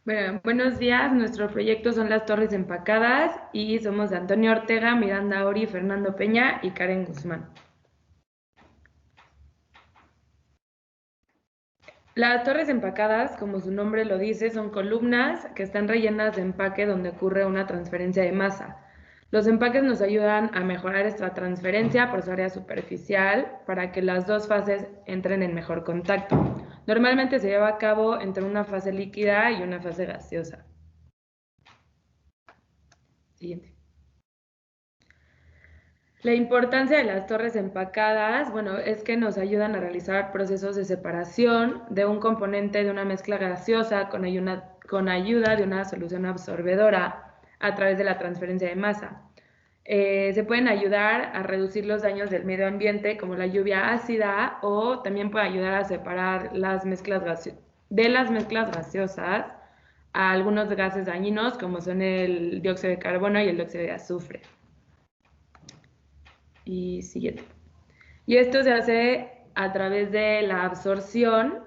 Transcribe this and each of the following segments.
Bueno, buenos días. Nuestro proyecto son las Torres Empacadas y somos Antonio Ortega, Miranda Ori, Fernando Peña y Karen Guzmán. Las torres empacadas, como su nombre lo dice, son columnas que están rellenas de empaque donde ocurre una transferencia de masa. Los empaques nos ayudan a mejorar esta transferencia por su área superficial para que las dos fases entren en mejor contacto. Normalmente se lleva a cabo entre una fase líquida y una fase gaseosa. Siguiente. La importancia de las torres empacadas, bueno, es que nos ayudan a realizar procesos de separación de un componente de una mezcla gaseosa con ayuda de una solución absorbedora a través de la transferencia de masa. Se pueden ayudar a reducir los daños del medio ambiente, como la lluvia ácida, o también puede ayudar a separar de las mezclas gaseosas a algunos gases dañinos, como son el dióxido de carbono y el dióxido de azufre. Y siguiente. Y esto se hace a través de la absorción,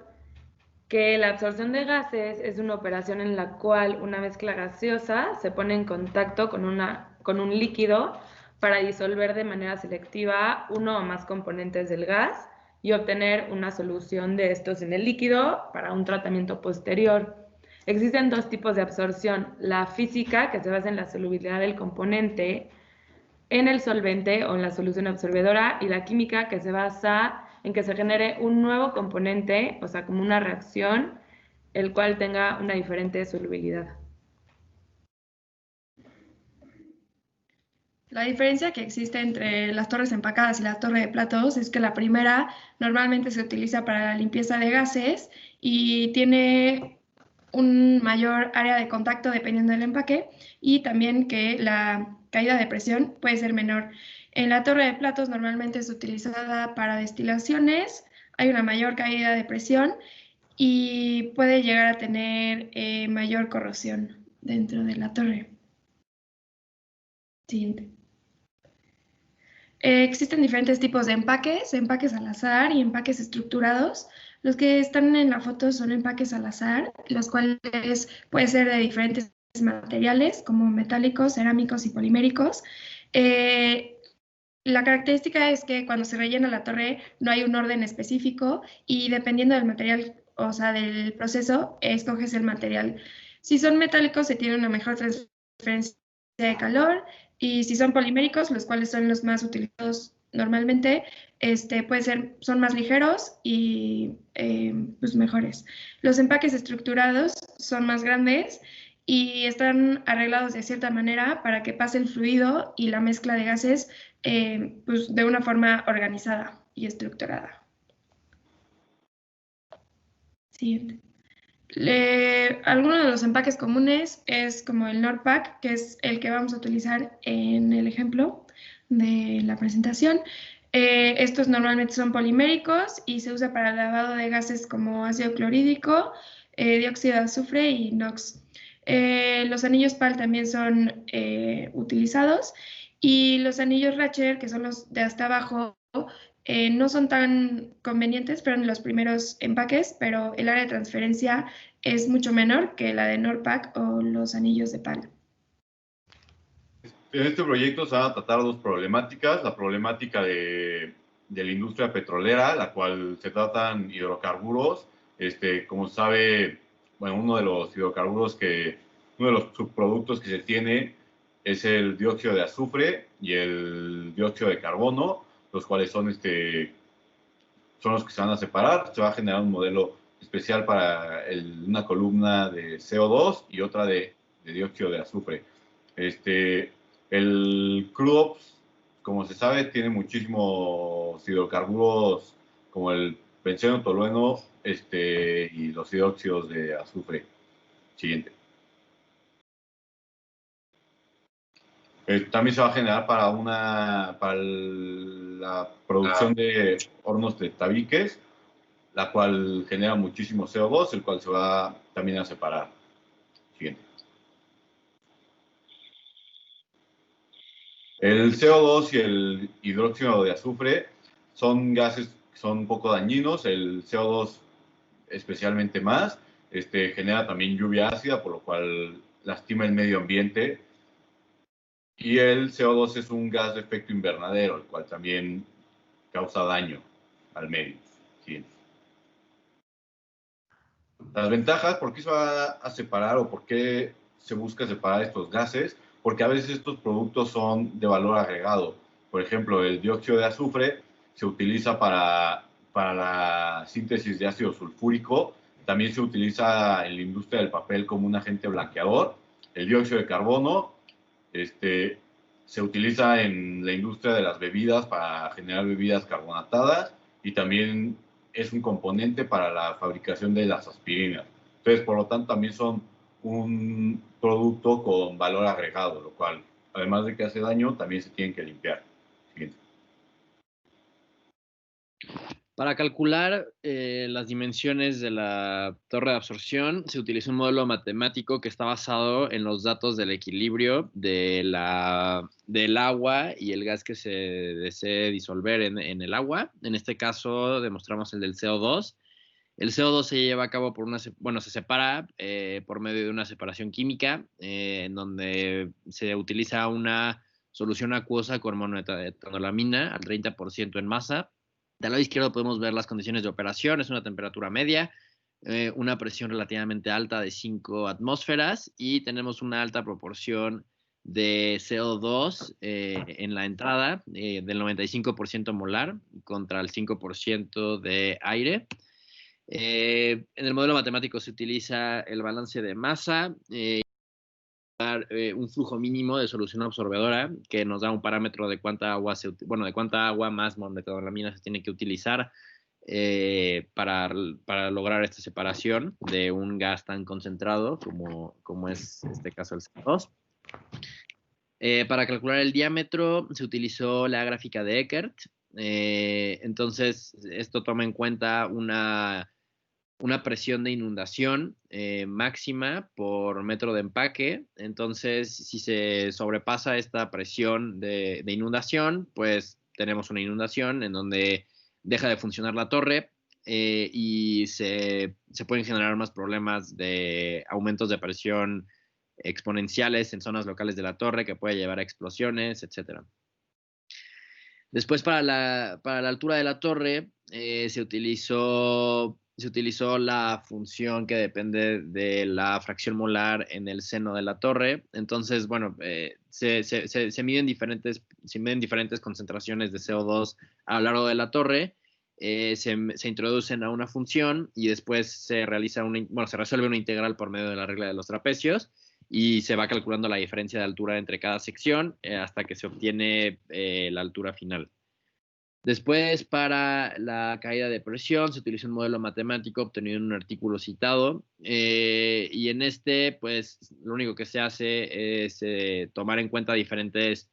que la absorción de gases es una operación en la cual una mezcla gaseosa se pone en contacto con un líquido para disolver de manera selectiva uno o más componentes del gas y obtener una solución de estos en el líquido para un tratamiento posterior. Existen dos tipos de absorción: la física, que se basa en la solubilidad del componente en el solvente o en la solución absorbedora, y la química, que se basa en que se genere un nuevo componente, o sea, como una reacción, el cual tenga una diferente solubilidad. La diferencia que existe entre las torres empacadas y la torre de platos es que la primera normalmente se utiliza para la limpieza de gases y tiene un mayor área de contacto dependiendo del empaque, y también que la caída de presión puede ser menor. En la torre de platos normalmente es utilizada para destilaciones, hay una mayor caída de presión y puede llegar a tener mayor corrosión dentro de la torre. Siguiente. Existen diferentes tipos de empaques al azar y empaques estructurados. Los que están en la foto son empaques al azar, los cuales pueden ser de diferentes materiales como metálicos, cerámicos y poliméricos. La característica es que cuando se rellena la torre no hay un orden específico y dependiendo del material, o sea, del proceso, escoges el material. Si son metálicos, se tiene una mejor transferencia de calor, y si son poliméricos, los cuales son los más utilizados normalmente, son más ligeros y pues mejores. Los empaques estructurados son más grandes y están arreglados de cierta manera para que pase el fluido y la mezcla de gases pues de una forma organizada y estructurada. Siguiente. Algunos de los empaques comunes es como el Nordpack, que es el que vamos a utilizar en el ejemplo de la presentación. Estos normalmente son poliméricos y se usa para el lavado de gases como ácido clorhídrico, dióxido de azufre y NOx. Los anillos PAL también son utilizados, y los anillos Ratcher, que son los de hasta abajo, no son tan convenientes, fueron los primeros empaques, pero el área de transferencia es mucho menor que la de Nordpack o los anillos de PAL. En este proyecto se van a tratar dos problemáticas: la problemática de la industria petrolera, la cual se tratan hidrocarburos. Como se sabe, bueno, uno de los subproductos que se tiene es el dióxido de azufre y el dióxido de carbono, los cuales son los que se van a separar. Se va a generar un modelo especial para una columna de CO2 y otra de dióxido de azufre. El crudo, como se sabe, tiene muchísimos hidrocarburos como el benceno, tolueno y los dióxidos de azufre. Siguiente. También se va a generar para la producción de hornos de tabiques, la cual genera muchísimo CO2, el cual se va también a separar. Siguiente. El CO2 y el hidróxido de azufre son gases que son un poco dañinos, el CO2 especialmente más, genera también lluvia ácida, por lo cual lastima el medio ambiente. Y el CO2 es un gas de efecto invernadero, el cual también causa daño al medio. Sí. Las ventajas, ¿por qué se va a separar o por qué se busca separar estos gases? Porque a veces estos productos son de valor agregado. Por ejemplo, el dióxido de azufre se utiliza para la síntesis de ácido sulfúrico. También se utiliza en la industria del papel como un agente blanqueador. El dióxido de carbono se utiliza en la industria de las bebidas para generar bebidas carbonatadas y también es un componente para la fabricación de las aspirinas. Entonces, por lo tanto, también son un producto con valor agregado, lo cual, además de que hace daño, también se tienen que limpiar. Siguiente. Para calcular las dimensiones de la torre de absorción, se utiliza un modelo matemático que está basado en los datos del equilibrio del agua y el gas que se desee disolver en el agua. En este caso, demostramos el del CO2. El CO2 se lleva a cabo se separa por medio de una separación química, en donde se utiliza una solución acuosa con monoetanolamina al 30% en masa. Del lado izquierdo podemos ver las condiciones de operación, es una temperatura media, una presión relativamente alta de 5 atmósferas y tenemos una alta proporción de CO2 en la entrada del 95% molar contra el 5% de aire. En el modelo matemático se utiliza el balance de masa, un flujo mínimo de solución absorbedora que nos da un parámetro de cuánta agua más monoetanolamina se tiene que utilizar para lograr esta separación de un gas tan concentrado como es este caso el CO2. Para calcular el diámetro se utilizó la gráfica de Eckert. Entonces, esto toma en cuenta una presión de inundación máxima por metro de empaque. Entonces, si se sobrepasa esta presión de inundación, pues tenemos una inundación en donde deja de funcionar la torre y se pueden generar más problemas de aumentos de presión exponenciales en zonas locales de la torre que puede llevar a explosiones, etc. Después, para la altura de la torre, se utilizó la función que depende de la fracción molar en el seno de la torre. Entonces, bueno, se miden diferentes concentraciones de CO2 a lo largo de la torre. Se introducen a una función y después se resuelve una integral por medio de la regla de los trapecios y se va calculando la diferencia de altura entre cada sección hasta que se obtiene la altura final. Después, para la caída de presión, se utiliza un modelo matemático obtenido en un artículo citado y en pues, lo único que se hace es tomar en cuenta diferentes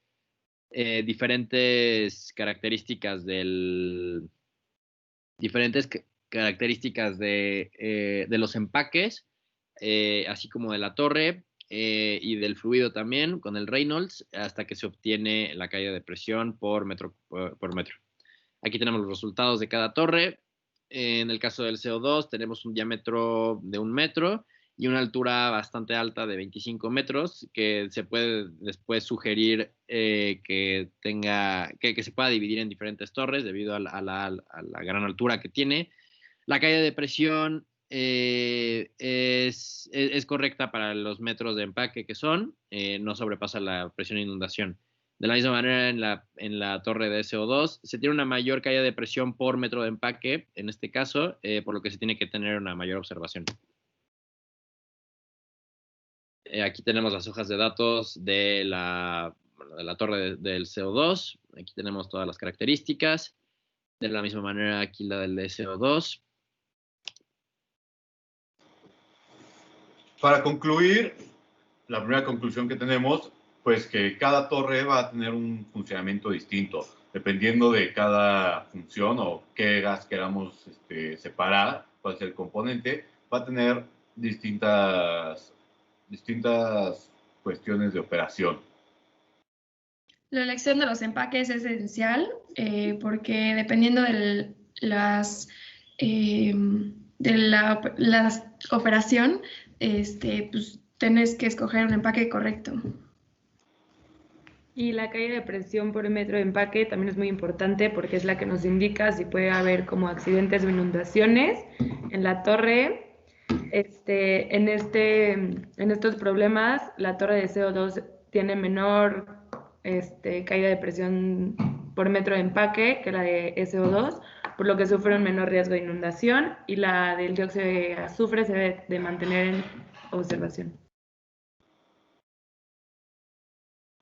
características de los empaques, así como de la torre y del fluido también, con el Reynolds, hasta que se obtiene la caída de presión por metro. Aquí tenemos los resultados de cada torre. En el caso del CO2 tenemos un diámetro de 1 metro y una altura bastante alta de 25 metros, que se puede después sugerir que se pueda dividir en diferentes torres debido a la gran altura que tiene. La caída de presión es correcta para los metros de empaque que son, no sobrepasa la presión de inundación. De la misma manera, en la torre de CO2 se tiene una mayor caída de presión por metro de empaque, en este caso, por lo que se tiene que tener una mayor observación. Aquí tenemos las hojas de datos de la torre del CO2. Aquí tenemos todas las características. De la misma manera, aquí la del CO2. Para concluir, la primera conclusión que tenemos, pues que cada torre va a tener un funcionamiento distinto, dependiendo de cada función o qué gas queramos separar, cuál es el componente, va a tener distintas cuestiones de operación. La elección de los empaques es esencial porque dependiendo de las la operación, pues tenés que escoger un empaque correcto. Y la caída de presión por metro de empaque también es muy importante porque es la que nos indica si puede haber como accidentes o inundaciones en la torre. En estos problemas, la torre de CO2 tiene menor caída de presión por metro de empaque que la de SO2, por lo que sufre un menor riesgo de inundación, y la del dióxido de azufre se debe de mantener en observación.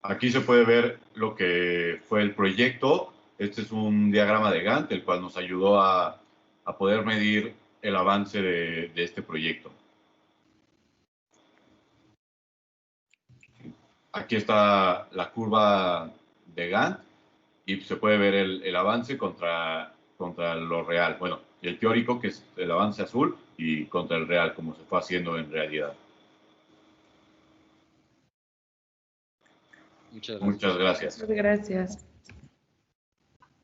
Aquí se puede ver lo que fue el proyecto. Este es un diagrama de Gantt, el cual nos ayudó a poder medir el avance de este proyecto. Aquí está la curva de Gantt y se puede ver el avance contra lo real. Bueno, el teórico, que es el avance azul, y contra el real, como se fue haciendo en realidad. Muchas gracias. Muchas gracias. Muchas gracias.